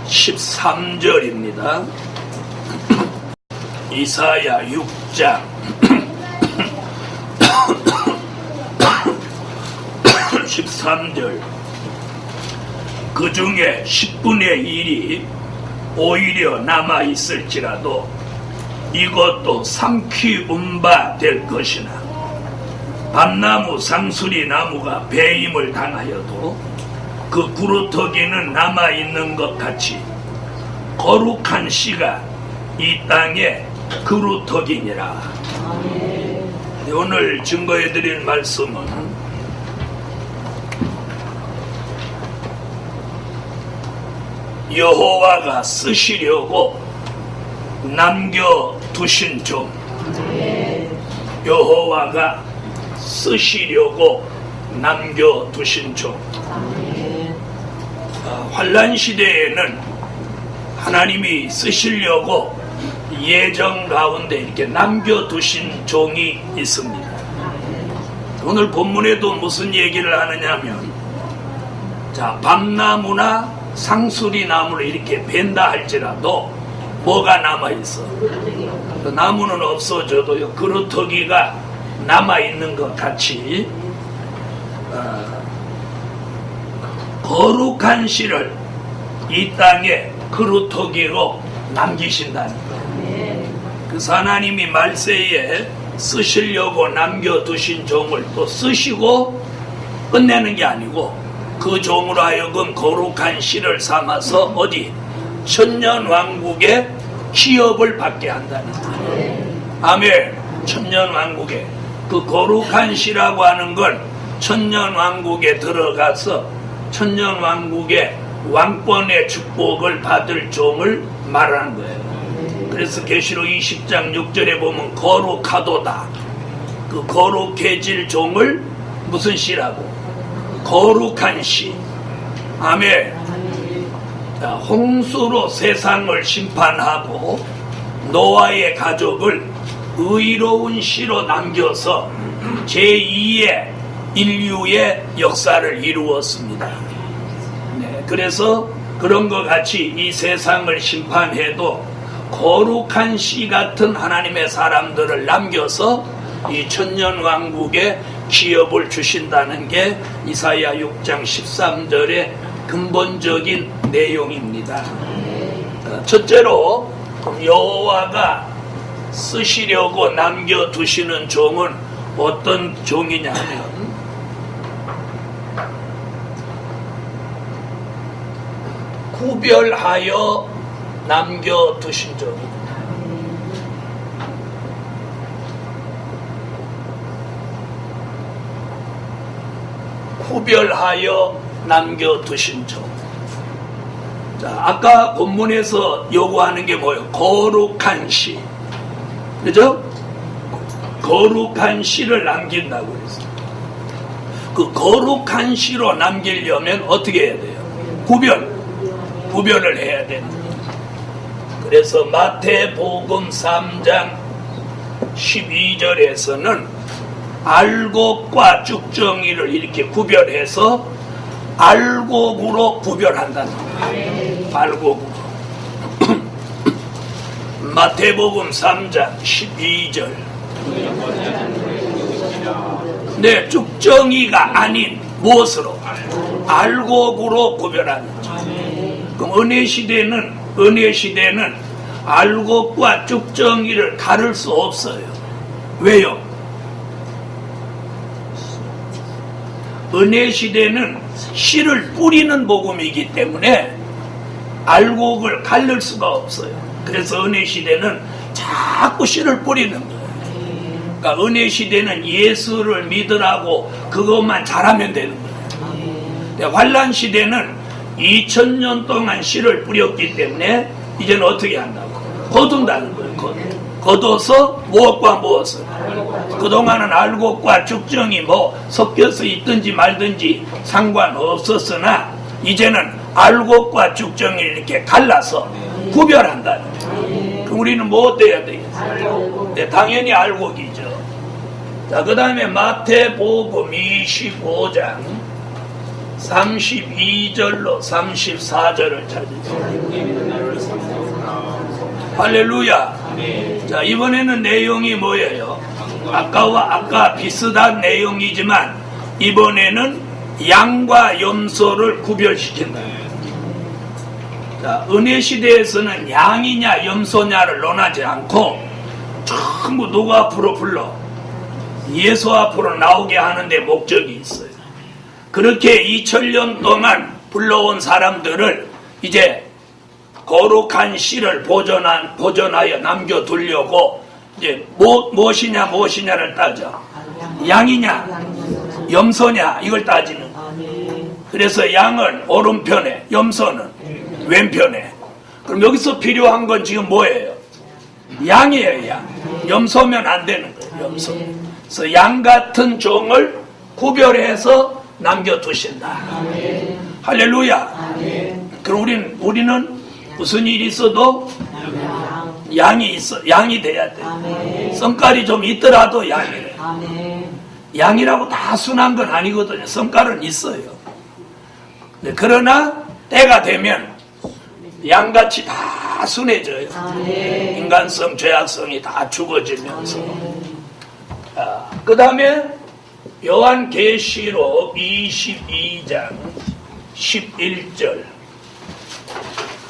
13절입니다. 이사야 6장 13절. 그 중에 10분의 1이 오히려 남아있을지라도 이것도 삼키운바 될 것이나 밤나무 상수리 나무가 배임을 당하여도 그 구루터기는 남아있는 것 같이 거룩한 씨가 이 땅에 구루터기니라. 오늘 증거해드릴 말씀은 여호와가 쓰시려고 남겨두신 종, 여호와가 쓰시려고 남겨두신 종. 환난 시대에는 하나님이 쓰시려고 예정 가운데 이렇게 남겨두신 종이 있습니다. 오늘 본문에도 무슨 얘기를 하느냐면, 자, 밤나무나 상수리 나무를 이렇게 벤다 할지라도 뭐가 남아있어? 그 나무는 없어져도요, 그루터기가 남아있는 것 같이 거룩한 씨를 이 땅에 그루터기로 남기신다는 거예요. 그래서 하나님이 말세에 쓰시려고 남겨두신 종을 또 쓰시고 끝내는 게 아니고 그 종으로 하여금 거룩한 씨를 삼아서 어디? 천년왕국의 기업을 받게 한다는 거예요. 아멘. 천년왕국에 그 거룩한 씨라고 하는 건 천년왕국에 들어가서 천년왕국의 왕권의 축복을 받을 종을 말하는 거예요. 그래서 계시록 20장 6절에 보면 거룩하도다. 그 거룩해질 종을 무슨 씨라고? 거룩한 씨. 아멘. 자, 홍수로 세상을 심판하고 노아의 가족을 의로운 씨로 남겨서 제2의 인류의 역사를 이루었습니다. 네, 그래서 그런 것 같이 이 세상을 심판해도 거룩한 씨 같은 하나님의 사람들을 남겨서 이 천년왕국에 기업을 주신다는 게 이사야 6장 13절의 근본적인 내용입니다. 첫째로 여호와가 쓰시려고 남겨두시는 종은 어떤 종이냐면 구별하여 남겨두신 종입니다. 구별하여 남겨두신 종. 자, 아까 본문에서 요구하는 게 뭐예요? 거룩한 씨. 그죠? 거룩한 씨를 남긴다고 했어요. 그 거룩한 씨로 남기려면 어떻게 해야 돼요? 구별을 해야 됩니다. 그래서 마태복음 3장 12절에서는 알곡과 쭉정이를 이렇게 구별해서 알곡으로 구별한다는 거예요. 알곡으로. 마태복음 3장 12절. 네, 쭉정이가 아닌 무엇으로? 알곡으로 구별하는 거죠. 그럼 은혜 시대는 알곡과 쭉정이를 가를 수 없어요. 왜요? 은혜 시대는 씨를 뿌리는 복음이기 때문에 알곡을 가릴 수가 없어요. 그래서 은혜 시대는 자꾸 씨를 뿌리는 거예요. 그러니까 은혜 시대는 예수를 믿으라고 그것만 잘하면 되는 거예요. 환난 시대는 2000년 동안 씨를 뿌렸기 때문에 이제는 어떻게 한다고? 거둔다는 거예요. 거둬서 무엇과 무엇을? 그동안은 알곡과 쭉정이 뭐 섞여서 있든지 말든지 상관없었으나 이제는 알곡과 쭉정이를 이렇게 갈라서 구별한다는 거예요. 그럼 우리는 뭐 어때야 되겠어요? 네, 당연히 알곡이죠. 자, 그 다음에 마태복음 25장 32절로 34절을 찾으세요. 할렐루야. 자, 이번에는 내용이 뭐예요? 아까 비슷한 내용이지만 이번에는 양과 염소를 구별시킨다. 자, 은혜 시대에서는 양이냐 염소냐를 논하지 않고 전부 누구 앞으로 불러? 예수 앞으로 나오게 하는 데 목적이 있어요. 그렇게 2000년 동안 불러온 사람들을 이제 거룩한 씨를 보존하여 남겨두려고 이제 무엇이냐를 따져. 양이냐 염소냐 이걸 따지는 거예요. 그래서 양은 오른편에, 염소는 왼편에. 그럼 여기서 필요한 건 지금 뭐예요? 양이에요. 양. 염소면 안 되는 거예요. 염소. 그래서 양 같은 종을 구별해서 남겨두신다. 할렐루야. 그럼 우리는 무슨 일이 있어도 양이 돼야 돼. 성깔이 좀 있더라도 양이래. 양이라고 다 순한 건 아니거든요. 성깔은 있어요. 그러나 때가 되면 양같이 다 순해져요. 인간성, 죄악성이 다 죽어지면서. 그 다음에 요한계시록 22장 11절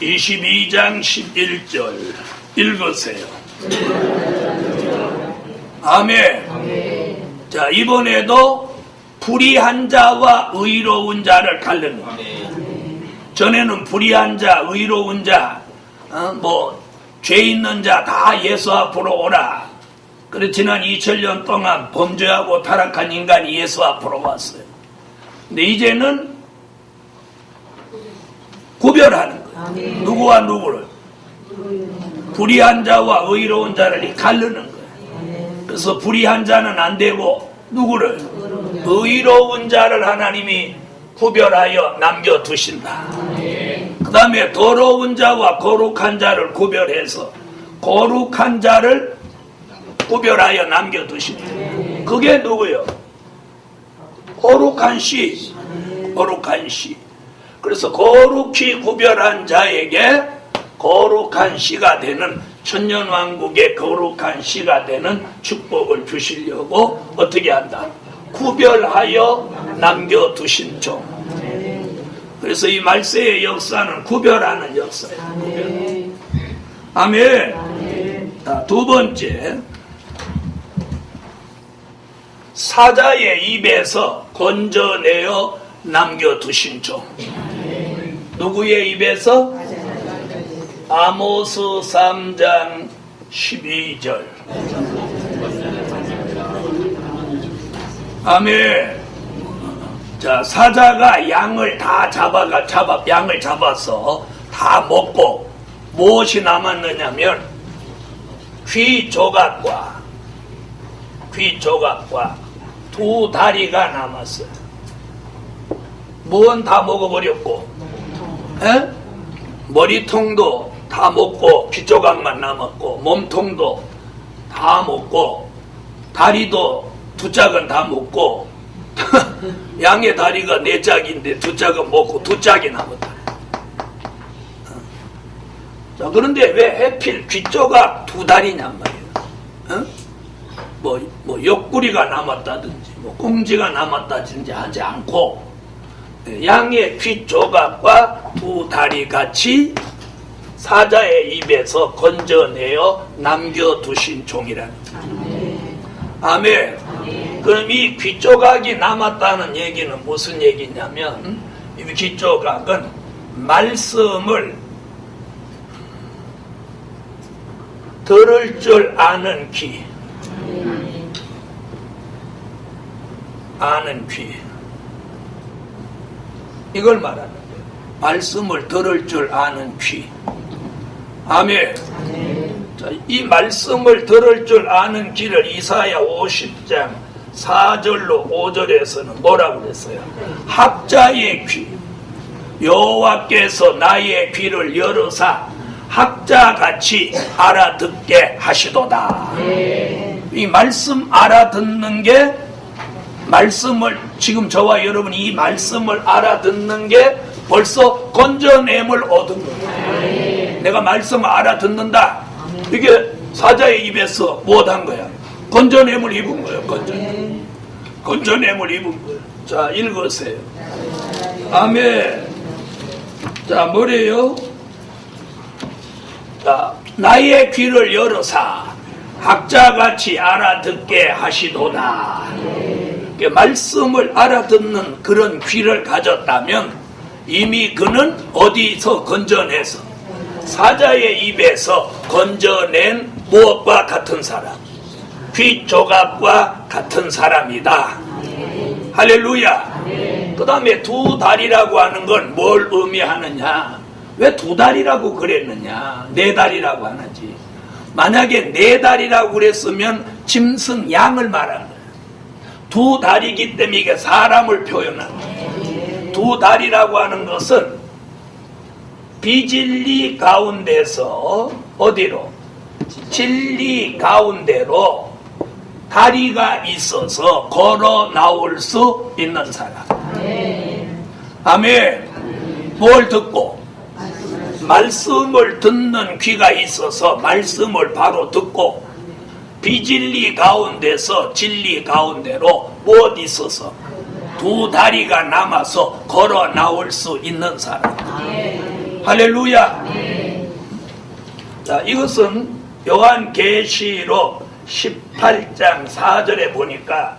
22장 11절 읽으세요. 아멘. 자, 이번에도 불의한 자와 의로운 자를 가르는 거예요. 전에는 불의한 자, 의로운 자, 죄 있는 자 다 예수 앞으로 오라. 그래 지난 2000년 동안 범죄하고 타락한 인간이 예수 앞으로 왔어요. 근데 이제는 구별하는 거예요. 누구와 누구를. 불의한 자와 의로운 자를 가르는 거예요. 그래서 불의한 자는 안 되고 누구를? 의로운 자를 하나님이 구별하여 남겨두신다. 그 다음에 더러운 자와 거룩한 자를 구별해서 거룩한 자를 구별하여 남겨두신다. 그게 누구요? 거룩한 씨. 거룩한 씨. 그래서 거룩히 구별한 자에게 거룩한 씨가 되는 천년왕국의 거룩한 씨가 되는 축복을 주시려고 어떻게 한다? 구별하여 남겨두신 종. 그래서 이 말세의 역사는 구별하는 역사예요. 아멘. 자, 두 번째, 사자의 입에서 건져내어 남겨두신 종. 누구의 입에서? 아모스 3장 12절. 아멘. 자, 사자가 양을 다 양을 잡아서 다 먹고 무엇이 남았느냐면 귀 조각과 두 다리가 남았어요. 무언 다 먹어버렸고, 머리통도 다 먹고 귀 조각만 남았고, 몸통도 다 먹고, 다리도 두 짝은 다 먹고, 양의 다리가 네 짝인데 두 짝은 먹고 두 짝이 남았다. 자, 그런데 왜 하필 귀 조각 두 다리냔 말이에요. 뭐 옆구리가 남았다든지 뭐 꽁지가 남았다든지 하지 않고 양의 귀 조각과 두 다리 같이 사자의 입에서 건져내어 남겨두신 종이라는 거예요. 아멘. 그럼 이 귀 조각이 남았다는 얘기는 무슨 얘기냐면 이 귀 조각은 말씀을 들을 줄 아는 귀. 아는 귀. 이걸 말하는 거예요. 말씀을 들을 줄 아는 귀. 아멘. 자, 이 말씀을 들을 줄 아는 귀를 이사야 50장 4절로 5절에서는 뭐라고 그랬어요? 학자의 귀. 여호와께서 나의 귀를 열으사 학자같이 알아듣게 하시도다. 이 말씀 알아듣는 게 말씀을 지금 저와 여러분이 이 말씀을 알아듣는 게 벌써 건져냄을 얻은 거예요. 내가 말씀을 알아듣는다. 이게 사자의 입에서 무엇한 거야? 건져냄을 입은 거예요. 건져냄을 입은 거예요. 자, 읽으세요. 아멘. 자, 뭐래요? 자, 나의 귀를 열어사 학자같이 알아듣게 하시도다. 말씀을 알아듣는 그런 귀를 가졌다면 이미 그는 어디서 건져내서 사자의 입에서 건져낸 무엇과 같은 사람, 귀 조각과 같은 사람이다. 할렐루야. 그 다음에 두 다리라고 하는 건 뭘 의미하느냐? 왜 두 다리라고 그랬느냐? 네 다리라고 안 하지. 만약에 네 다리라고 그랬으면 짐승 양을 말하는 거예요. 두 다리이기 때문에 이게 사람을 표현하는 거예요. 두 다리라고 하는 것은 비진리 가운데서 어디로? 진리 가운데로 다리가 있어서 걸어 나올 수 있는 사람. 아멘. 뭘 듣고? 말씀을 듣는 귀가 있어서 말씀을 바로 듣고, 비진리 가운데서 진리 가운데로 무엇 있어서 두 다리가 남아서 걸어 나올 수 있는 사람. 할렐루야. 자, 이것은 요한계시록 18장 4절에 보니까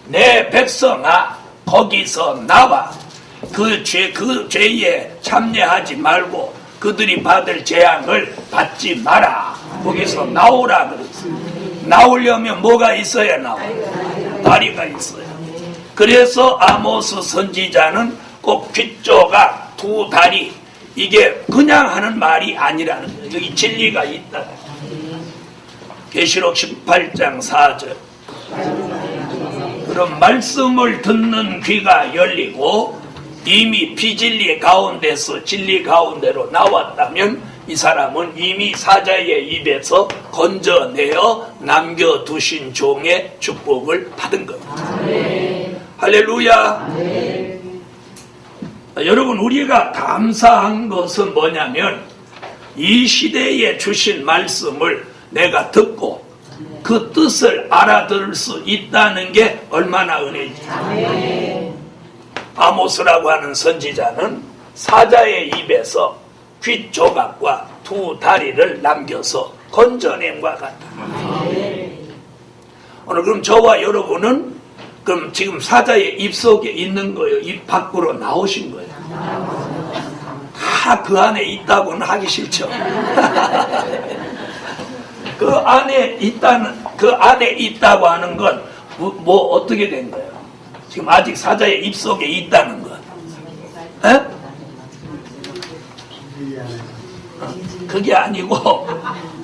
내 백성아 거기서 나와 그 죄에 참여하지 말고 그들이 받을 재앙을 받지 마라. 거기서 나오라 그랬어요. 나오려면 뭐가 있어야 나와? 다리가 있어요. 그래서 아모스 선지자는 꼭 귀조각 두 다리, 이게 그냥 하는 말이 아니라는 거예요. 여기 진리가 있다. 계시록 18장 4절. 그럼 말씀을 듣는 귀가 열리고 이미 비진리 가운데서 진리 가운데로 나왔다면 이 사람은 이미 사자의 입에서 건져내어 남겨두신 종의 축복을 받은 겁니다. 할렐루야. 여러분, 우리가 감사한 것은 뭐냐면 이 시대에 주신 말씀을 내가 듣고 그 뜻을 알아들을 수 있다는 게 얼마나 은혜인지. 아모스라고 하는 선지자는 사자의 입에서 귀 조각과 두 다리를 남겨서 건져냄과 같다. 오늘 그럼 저와 여러분은 그럼 지금 사자의 입 속에 있는 거예요? 입 밖으로 나오신 거예요? 다 그 안에 있다고는 하기 싫죠. 그 안에 있다고 하는 건 뭐 어떻게 된 거예요? 지금 아직 사자의 입 속에 있다는 것. 그게 아니고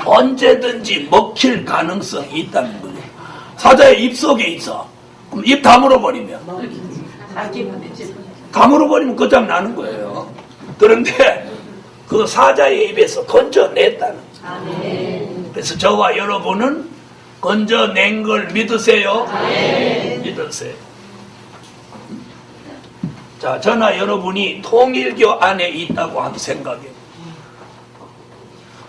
언제든지 먹힐 가능성이 있다는 거예요. 사자의 입 속에 있어. 그럼 입 다물어버리면 끝장 나는 거예요. 그런데 그 사자의 입에서 건져냈다는 거예요. 그래서 저와 여러분은 건져낸 걸 믿으세요? 믿으세요. 자, 저나 여러분이 통일교 안에 있다고 한번 생각해요.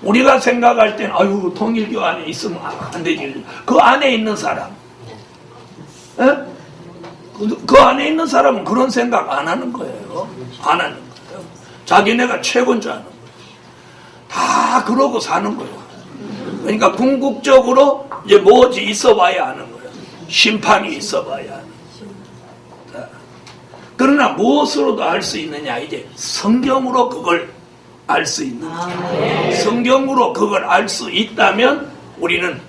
우리가 생각할 땐 아유 통일교 안에 있으면 안 되지. 그 안에 있는 사람, 그 안에 있는 사람은 그런 생각 안 하는 거예요. 안 하는 거예요. 자기네가 최고인 줄 아는 거예요. 다 그러고 사는 거예요. 그러니까 궁극적으로 이제 뭐지 있어봐야 하는 거예요. 심판이 있어봐야 하는 거예요. 그러나 무엇으로도 알 수 있느냐? 이제 성경으로 그걸 알 수 있는 거예요. 성경으로 그걸 알 수 있다면 우리는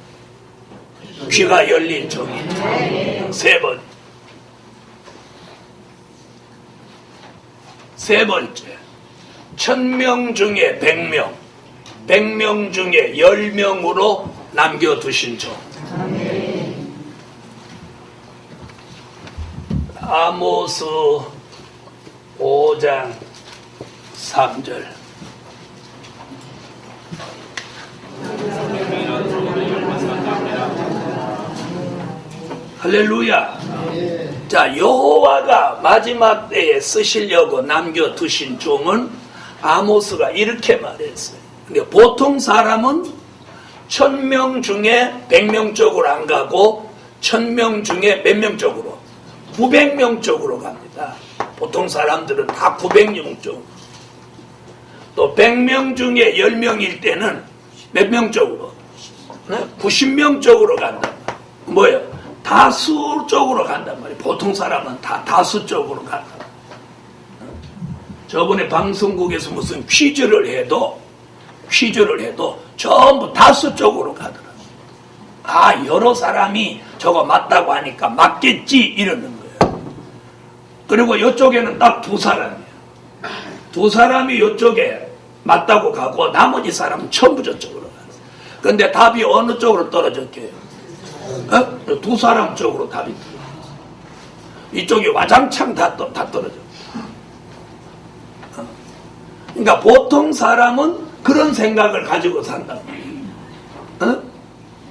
귀가 열린 종이다. 세 번째, 1000명 중에 100명, 100명 중에 10명으로 남겨두신 종. 아모스 5장 3절. 할렐루야. 자, 여호와가 마지막 때에 쓰시려고 남겨두신 종은 아모스가 이렇게 말했어요. 근데 보통 사람은 1000명 중에 100명 쪽으로 안 가고 1000명 중에 몇 명 쪽으로? 900명 쪽으로 갑니다. 보통 사람들은 다 900명 쪽. 또 100명 중에 10명일 때는 몇 명 쪽으로? 90명 쪽으로 간단 말이에요. 뭐예요? 다수 쪽으로 간단 말이에요. 보통 사람은 다 다수 쪽으로 간단 말이에요. 저번에 방송국에서 무슨 퀴즈를 해도 전부 다수 쪽으로 가더라고요. 아, 여러 사람이 저거 맞다고 하니까 맞겠지 이러는 거예요. 그리고 이쪽에는 딱 두 사람이에요. 두 사람이 이쪽에 맞다고 가고 나머지 사람은 전부 저쪽으로 가요. 근데 답이 어느 쪽으로 떨어졌게요? 두 사람 쪽으로 답이 떨어졌어요. 이쪽이 와장창 다 떨어져. 그러니까 보통 사람은 그런 생각을 가지고 산다.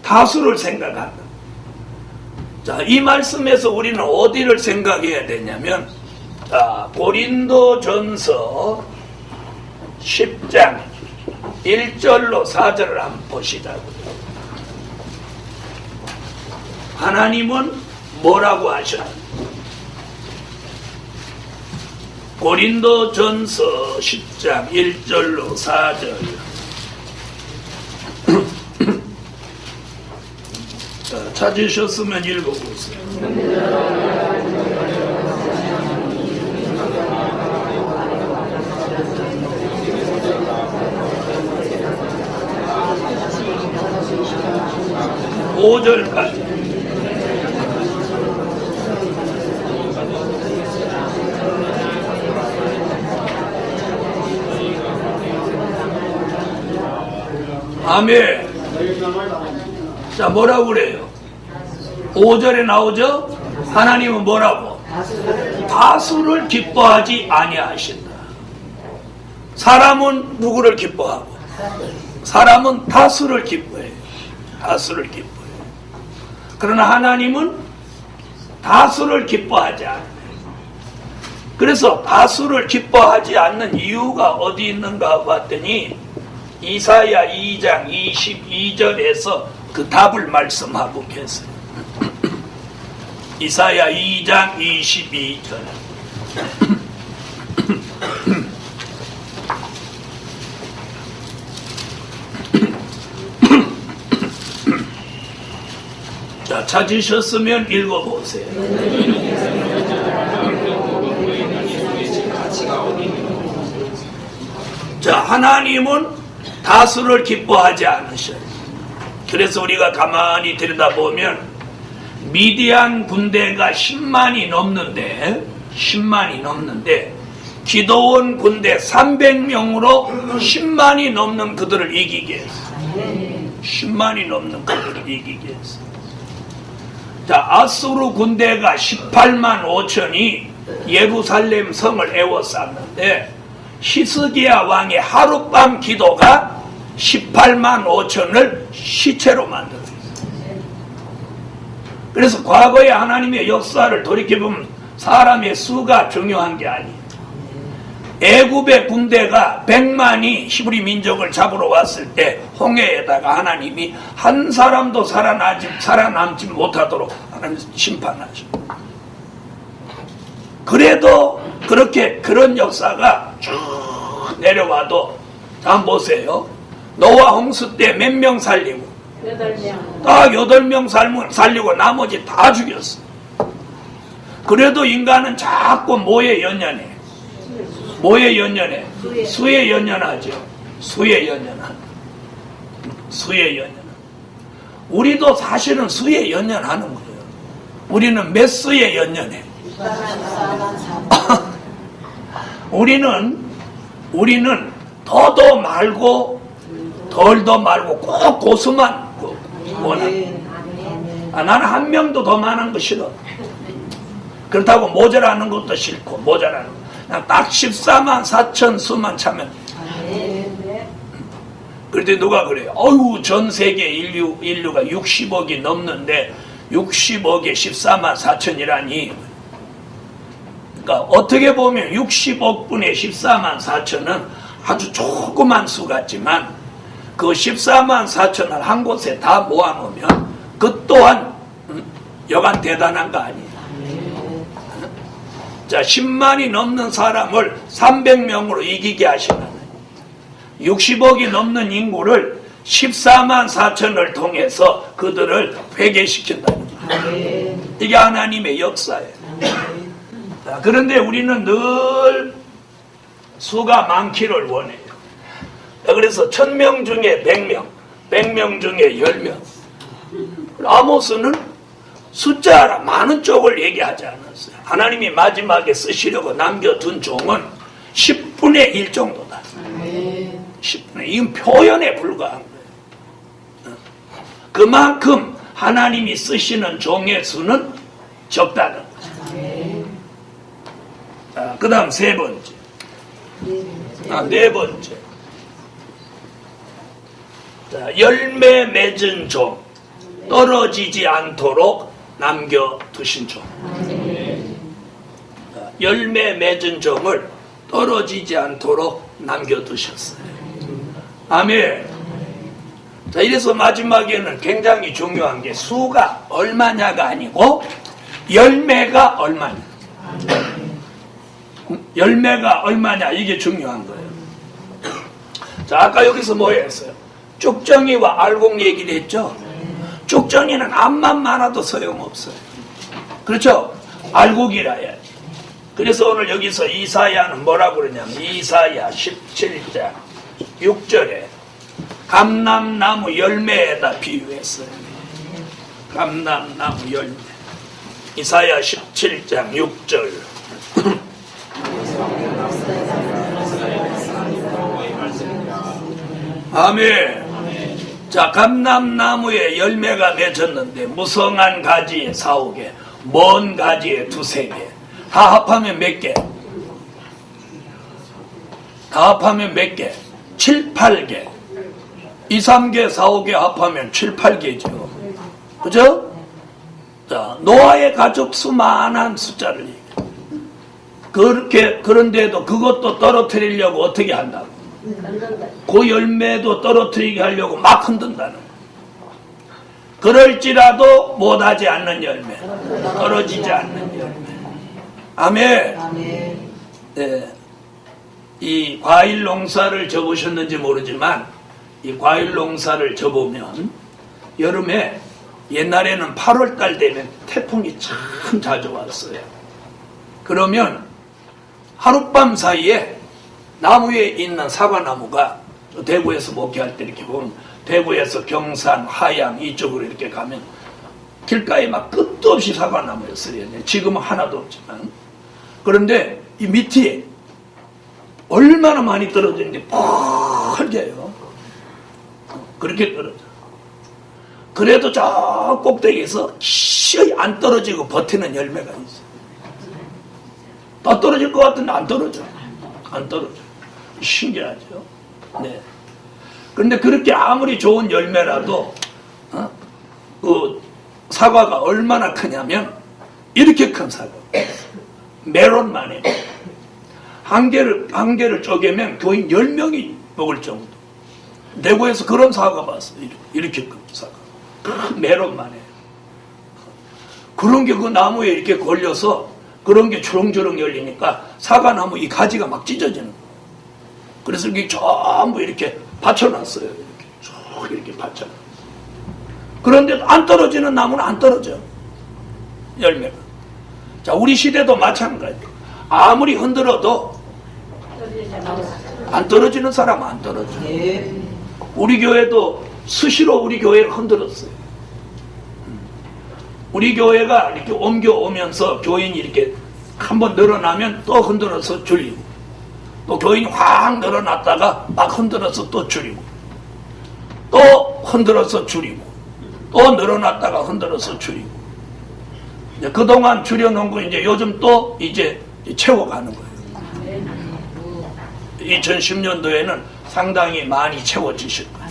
다수를 생각한다. 자, 이 말씀에서 우리는 어디를 생각해야 되냐면, 자, 고린도전서 10장 1절로 4절을 한번 보시자고요. 하나님은 뭐라고 하셨는지. 고린도전서 10장 1절로 4절. 자, 찾으셨으면 읽어보세요. 5절까지. 아멘. 자, 뭐라고 그래요? 5절에 나오죠? 하나님은 뭐라고? 다수를 기뻐하지 아니하신다. 사람은 누구를 기뻐하고? 사람은 다수를 기뻐해요. 다수를 기뻐해요. 그러나 하나님은 다수를 기뻐하지 않아요. 그래서 다수를 기뻐하지 않는 이유가 어디 있는가 봤더니 이사야 2장 22절에서 그 답을 말씀하고 계세요. 이사야 2장 22절. 자, 찾으셨으면 읽어보세요. 자, 하나님은 다수를 기뻐하지 않으셔요. 그래서 우리가 가만히 들여다보면 미디안 군대가 10만이 넘는데 기드온 군대 300명으로 10만이 넘는 그들을 이기게 했어요. 10만이 넘는 그들을 이기게 했어요. 자, 아수르 군대가 18만 5천이 예루살렘 성을 에워쌌는데 히스기야 왕의 하룻밤 기도가 18만 5천을 시체로 만들었어요. 그래서 과거의 하나님의 역사를 돌이켜보면 사람의 수가 중요한 게 아니에요. 애굽의 군대가 100만이 히브리 민족을 잡으러 왔을 때 홍해에다가 하나님이 한 사람도 살아남지 못하도록 하나님 심판하죠. 그래도 그런 역사가 쭉 내려와도 한번 보세요. 노아 홍수 때 몇 명 살리고? 8명. 딱 8명 살리고 나머지 다 죽였어. 그래도 인간은 자꾸 뭐에 연연해? 뭐에 연연해? 수에 연연하죠. 수에 연연한다. 수에 연연한다. 우리도 사실은 수에 연연하는 거예요. 우리는 몇 수에 연연해? 우리는 더도 말고 덜도 말고 꼭 고수만 원해. 나는 한 명도 더 많은 거 싫어. 그렇다고 모자라는 것도 싫고 모자라는 거. 그냥 딱 14만 4천 수만 차면. 그런데 누가 그래요? 어휴, 전 세계 인류가 60억이 넘는데 60억에 14만 4천이라니 그러니까 어떻게 보면 60억 분의 14만 4천은 아주 조그만 수 같지만 그 14만 4천을 한 곳에 다 모아놓으면 그 또한 여간 대단한 거 아니에요. 자, 10만이 넘는 사람을 300명으로 이기게 하시는 60억이 넘는 인구를 14만 4천을 통해서 그들을 회개시킨다는 거예요. 이게 하나님의 역사예요. 자, 그런데 우리는 늘 수가 많기를 원해요. 자, 그래서 1000명 중에 100명, 100명 중에 10명. 아모스는 숫자 많은 쪽을 얘기하지 않았어요. 하나님이 마지막에 쓰시려고 남겨둔 종은 10분의 1 정도다. 10분의 1. 이건 표현에 불과한 거예요. 그만큼 하나님이 쓰시는 종의 수는 적다는 거죠. 그 다음 세 번째. 네 번째. 자, 열매 맺은 종. 떨어지지 않도록 남겨두신 종. 열매 맺은 종을 떨어지지 않도록 남겨두셨어요. 아멘. 자, 이래서 마지막에는 굉장히 중요한 게 수가 얼마냐가 아니고 열매가 얼마냐. 열매가 얼마냐, 이게 중요한 거예요. 자, 아까 여기서 뭐 했어요? 쭉정이와 알곡 얘기를 했죠. 쭉정이는 암만 많아도 소용없어요. 그렇죠? 알곡이라 해야지. 그래서 오늘 여기서 이사야는 뭐라고 그러냐면 이사야 17장 6절에 감람나무 열매에다 비유했어요. 감람나무 열매. 이사야 17장 6절. 아멘. 자, 감람나무에 열매가 맺었는데 무성한 가지에 4-5개, 먼 가지에 2-3개. 다 합하면 몇 개? 다 합하면 몇 개? 7-8개. 2-3개, 4-5개 합하면 7-8개죠. 그죠? 자, 노아의 가족 수만한 숫자를 얘기해. 그런데도 그것도 떨어뜨리려고 어떻게 한다고? 그 열매도 떨어뜨리게 하려고 막 흔든다는 거예요. 그럴지라도 못하지 않는 열매, 떨어지지 않는 열매. 아멘. 네. 이 과일 농사를 접으셨는지 모르지만 이 과일 농사를 접으면 여름에 옛날에는 8월달 되면 태풍이 참 자주 왔어요. 그러면 하룻밤 사이에 나무 위에 있는 사과나무가 대구에서 목회할 때 이렇게 보면 대구에서 경산, 하양 이쪽으로 이렇게 가면 길가에 막 끝도 없이 사과나무였어요. 지금은 하나도 없지만. 그런데 이 밑에 얼마나 많이 떨어지는지 펄게요. 그렇게 떨어져. 그래도 저 꼭대기에서 시의 안 떨어지고 버티는 열매가 있어요. 더 떨어질 것 같은데 안 떨어져. 안 떨어져. 신기하죠. 네. 그런데 그렇게 아무리 좋은 열매라도 그 사과가 얼마나 크냐면 이렇게 큰 사과. 메론만 해요. 한 개를 쪼개면 교인 10명이 먹을 정도. 대구에서 그런 사과 봤어요. 이렇게 큰 사과. 메론만 해요. 그런 게 그 나무에 이렇게 걸려서 그런 게 주렁주렁 열리니까 사과나무 이 가지가 막 찢어지는 거예요. 그래서 이렇게 전부 이렇게 받쳐놨어요. 이렇게 쭉 이렇게 받쳐놨어요. 그런데 안 떨어지는 나무는 안 떨어져. 열매가. 자, 우리 시대도 마찬가지예요. 아무리 흔들어도 안 떨어지는 사람은 안 떨어져. 우리 교회도 수시로 우리 교회를 흔들었어요. 우리 교회가 이렇게 옮겨오면서 교인이 이렇게 한번 늘어나면 또 흔들어서 줄이고, 또 교인이 확 늘어났다가 막 흔들어서 또 줄이고, 또 흔들어서 줄이고, 또 늘어났다가 흔들어서 줄이고. 이제 그동안 줄여놓은 거 이제 요즘 또 이제 채워가는 거예요. 2010년도에는 상당히 많이 채워지실 거예요.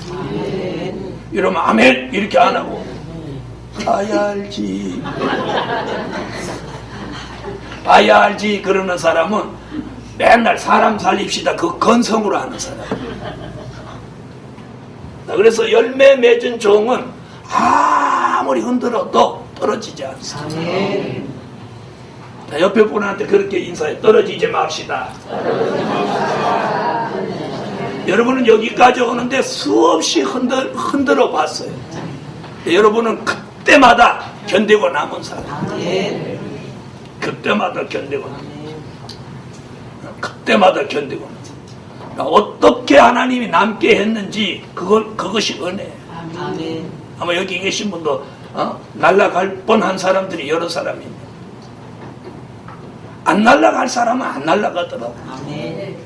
이러면 아멘 이렇게 안 하고 가야 알지. 봐야 알지 그러는 사람은 맨날 사람 살립시다 그 건성으로 하는 사람. 그래서 열매 맺은 종은 아무리 흔들어도 떨어지지 않습니다. 옆에 분한테 그렇게 인사해. 떨어지지 맙시다. 여러분은 여기까지 오는데 수없이 흔들어 봤어요. 여러분은 그때마다 견디고 남은 사람. 그때마다 견디고 그때마다 견디고 그러니까 어떻게 하나님이 남게 했는지 그것이 은혜예요. 아마 여기 계신 분도 날아갈 뻔한 사람들이 여러 사람입니다. 안 날아갈 사람은 안 날아가더라고요. 네.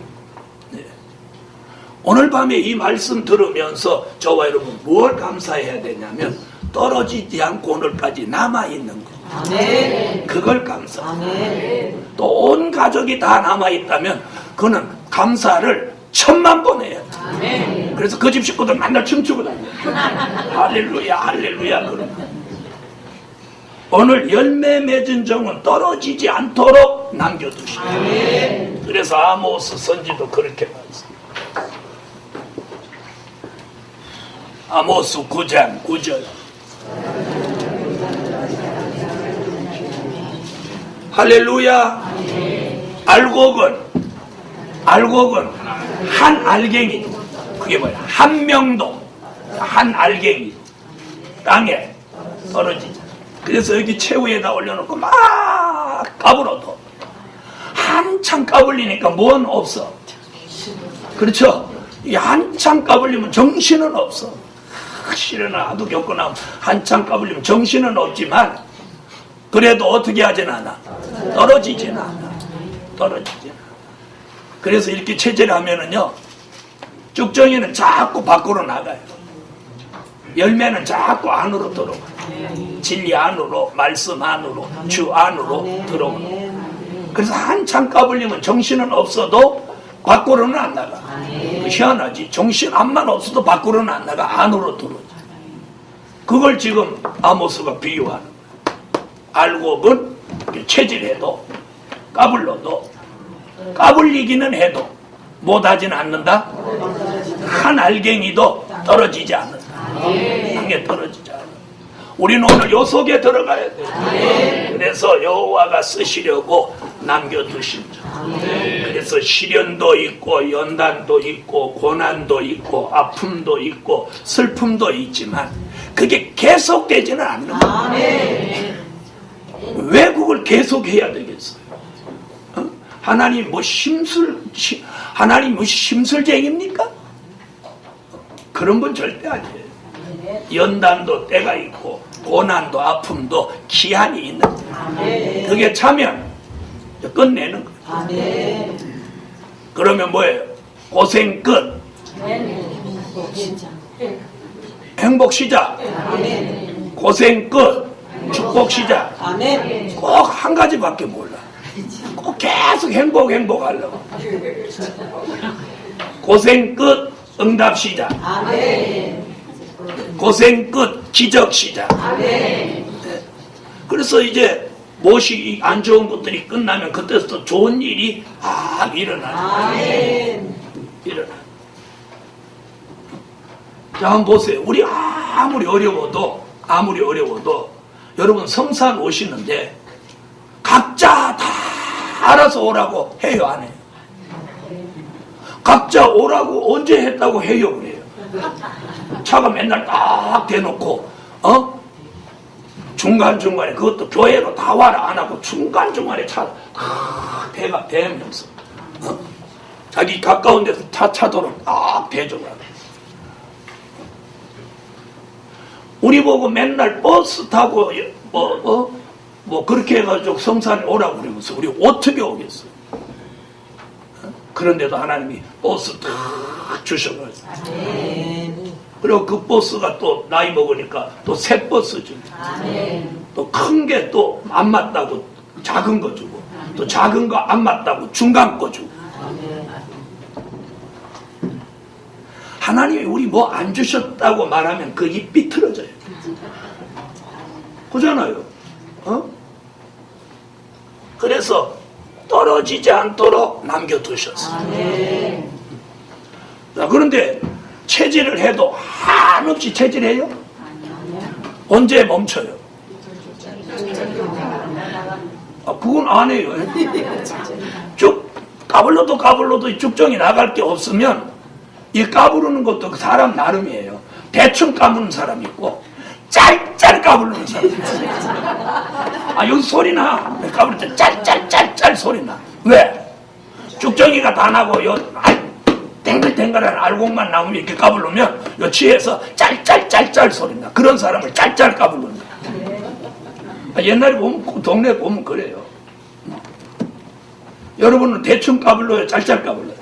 오늘 밤에 이 말씀 들으면서 저와 여러분 뭘 감사해야 되냐면 떨어지지 않고 오늘까지 남아있는 거. 그걸 감사해요. 또 온 가족이 다 남아있다면 그는 감사를 1000만 번 해야 돼. 그래서 그 집 식구들 맨날 춤추고 다녀요. 할렐루야 할렐루야. 오늘 열매 맺은 종은 떨어지지 않도록 남겨두시오. 그래서 아모스 선지도 그렇게 말했습니다. 아모스 9장 9절. 할렐루야. 알곡은 한 알갱이, 그게 뭐야? 한 명도 한 알갱이 땅에 떨어지자. 그래서 여기 최후에다 올려놓고 막 까불어도 한참 까불리니까 뭔 없어. 그렇죠? 이 한참 까불리면 정신은 없어. 실은 나도 겪거나 한참 까불리면 정신은 없지만 그래도 어떻게 하진 않아. 떨어지진 않아. 그래서 이렇게 체질하면은요, 쭉정이는 자꾸 밖으로 나가요. 열매는 자꾸 안으로 들어와요. 진리 안으로, 말씀 안으로, 주 안으로 들어와요. 그래서 한참 까불리면 정신은 없어도 밖으로는 안 나가. 희한하지. 정신 안만 없어도 밖으로는 안 나가. 안으로 들어오지. 그걸 지금 아모스가 비유하는 거예요. 알곡은 체질해도 까불러도 까불리기는 해도 못하지는 않는다. 한 알갱이도 떨어지지 않는다. 땅에 떨어지지 않는다. 우리는 오늘 요 속에 들어가야 돼. 그래서 여호와가 쓰시려고 남겨두신 자. 그래서 시련도 있고 연단도 있고 고난도 있고 아픔도 있고 슬픔도 있지만 그게 계속되지는 않는 거예요. 왜 그걸 계속해야 되겠어요? 하나님 하나님 심술쟁입니까? 그런 분 절대 아니에요. 연단도 때가 있고 고난도 아픔도 기한이 있는데 그게 차면 끝내는 거예요. 그러면 뭐예요? 고생 끝, 행복 시작, 고생 끝, 축복 시작. 꼭 한 가지밖에 몰라. 꼭 계속 행복하려고. 고생 끝, 응답 시작. 고생 끝, 기적 시작. 그래서 이제 무엇이 안 좋은 것들이 끝나면 그때부터 좋은 일이 일어나. 자, 한번 보세요. 우리 아무리 어려워도 여러분 성산 오시는데 각자 다 알아서 오라고 해요, 안 해요? 각자 오라고 언제 했다고 해요, 그래요? 차가 맨날 딱 대놓고 중간중간에 그것도 교회로 다 와라 안 하고 중간중간에 차 대가 대면서 자기 가까운 데서 차도로 딱 대줘라. 우리 보고 맨날 버스 타고 그렇게 해가지고 성산에 오라고 그러면서 우리 어떻게 오겠어요? 그런데도 하나님이 버스 딱 주셔가지고 그리고 그 버스가 또 나이 먹으니까 또 새 버스 주고 또 큰 게 또 안 맞다고 작은 거 주고 또 작은 거 안 맞다고 중간 거 주고 하나님이 우리 뭐 안 주셨다고 말하면 그 입 비틀어져요. 그잖아요. 그래서 떨어지지 않도록 남겨두셨어요. 자, 그런데 체질을 해도 한없이 체질해요? 언제 멈춰요? 그건 안 해요. 쭉 까불러도 쭉정이 나갈 게 없으면 이 까부르는 것도 그 사람 나름이에요. 대충 까부는 사람이 있고 짤짤 까부르는 사람이 있어요. 여기 소리나. 까부를 때 짤짤짤짤 소리나. 왜? 쭉정이가 다 나고 요 땡글땡글한 알곡만 나오면 이렇게 까부르면 요 치에서 짤짤짤짤 소리나. 그런 사람을 짤짤 까부르는 거야. 옛날에 보면 동네 보면 그래요. 여러분은 대충 까불러요, 짤짤 까불러요?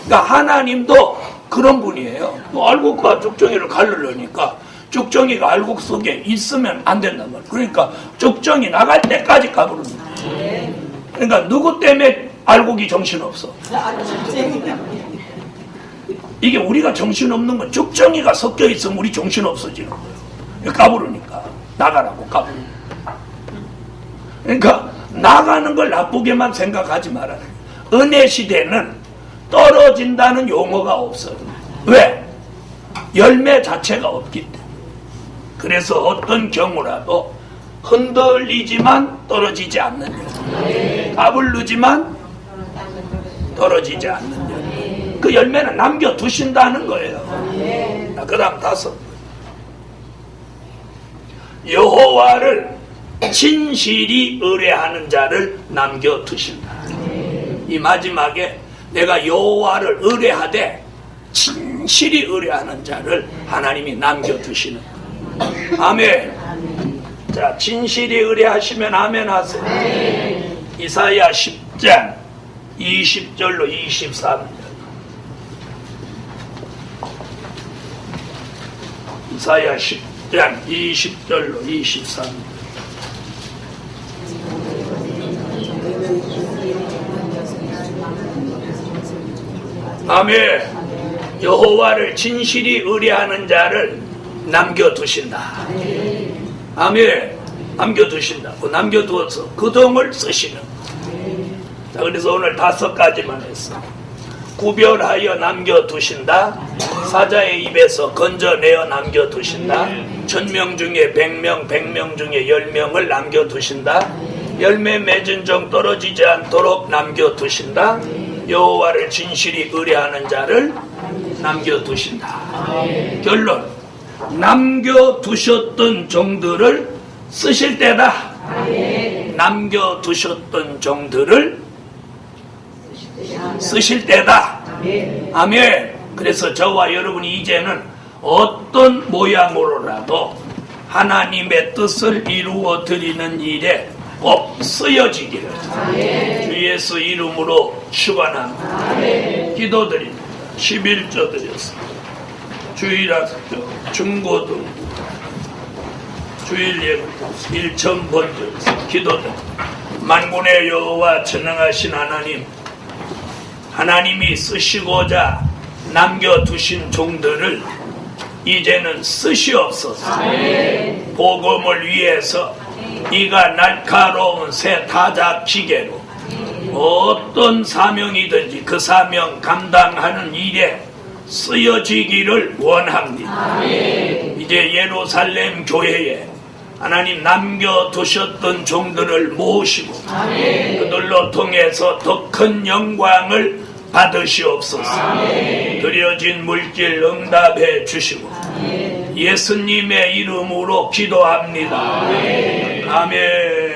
그러니까 하나님도 그런 분이에요. 알곡과 쭉정이를 가르려니까 쭉정이가 알곡 속에 있으면 안 된단 말이에요. 그러니까 쭉정이 나갈 때까지 까부르는 거예요. 그러니까 누구 때문에 알곡이 정신없어? 이게 우리가 정신없는 건 쭉정이가 섞여 있으면 우리 정신없어지는 거예요. 까부르니까 나가라고 까부르는 거예요. 그러니까 나가는 걸 나쁘게만 생각하지 말아요. 은혜 시대는 떨어진다는 용어가 없어요. 왜? 열매 자체가 없기 때문에. 그래서 어떤 경우라도 흔들리지만 떨어지지 않는 열매, 까불르지만 떨어지지 않는 열매. 그 열매는 남겨두신다는 거예요. 그 다음 5. 여호와를 진실이 의뢰하는 자를 남겨두신다. 이 마지막에 내가 여호와를 의뢰하되 진실이 의뢰하는 자를 하나님이 남겨두시는 거예요. 아멘. 자, 진실이 의뢰하시면 아멘 하세요. 이사야 10장 20절로 23절. 이사야 10장 20절로 23절. 아멘. 여호와를 진실이 의뢰하는 자를 남겨두신다. 아멘. 남겨두신다. 남겨두어서 그 동을 쓰시는. 자, 그래서 오늘 5가지만 했어. 구별하여 남겨두신다. 사자의 입에서 건져내어 남겨두신다. 1000명 중에 100명, 100명 중에 10명을 남겨두신다. 열매 맺은 종 떨어지지 않도록 남겨두신다. 여호와를 진실이 의뢰하는 자를 남겨두신다. 결론, 남겨두셨던 종들을 쓰실 때다. 남겨두셨던 종들을 쓰실 때다. 아멘. 그래서 저와 여러분이 이제는 어떤 모양으로라도 하나님의 뜻을 이루어 드리는 일에 꼭 쓰여지기를 주 예수 이름으로 축원합니다. 기도드립니다. 11조 드렸습니다. 주일학교, 중고등, 주일 예배 1000번 드렸습니다. 기도드립니다. 만군의 여호와 전능하신 하나님, 하나님이 쓰시고자 남겨두신 종들을 이제는 쓰시옵소서. 복음을 위해서 이가 날카로운 새 타작 기계로 어떤 사명이든지 그 사명 감당하는 일에 쓰여지기를 원합니다. 이제 예루살렘 교회에 하나님 남겨두셨던 종들을 모으시고 그들로 통해서 더 큰 영광을 받으시옵소서. 드려진 물질 응답해 주시고 예수님의 이름으로 기도합니다. 아멘.